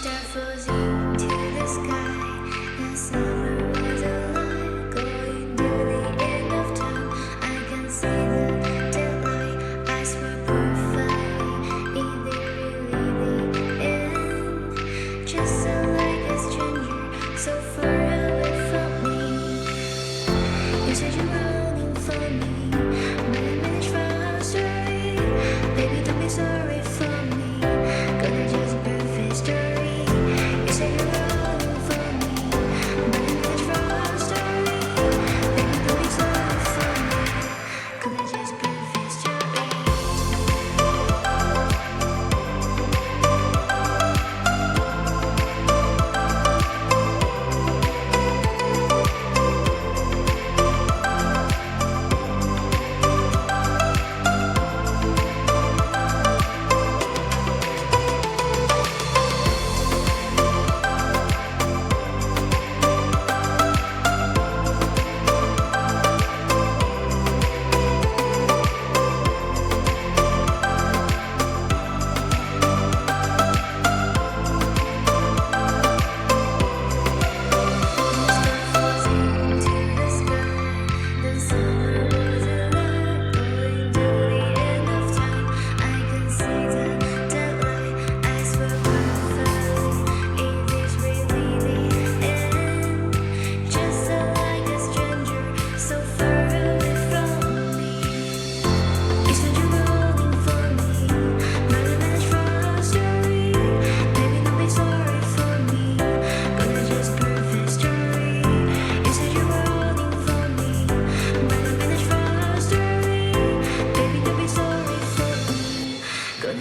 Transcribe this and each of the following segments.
star falls into the sky. The summer was alive, going to the end of time. I can see the daylight. Eyes were perfectly in the really the end. Just like a stranger, so far away from me. You said you're running for me, but I managed from our story. Baby, don't be sorry for me. Gonna just perfect story. You said you're running for me, but I managed from our story. Baby, don't be sorry for me. Gonna just perfect story.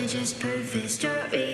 Just perfect story.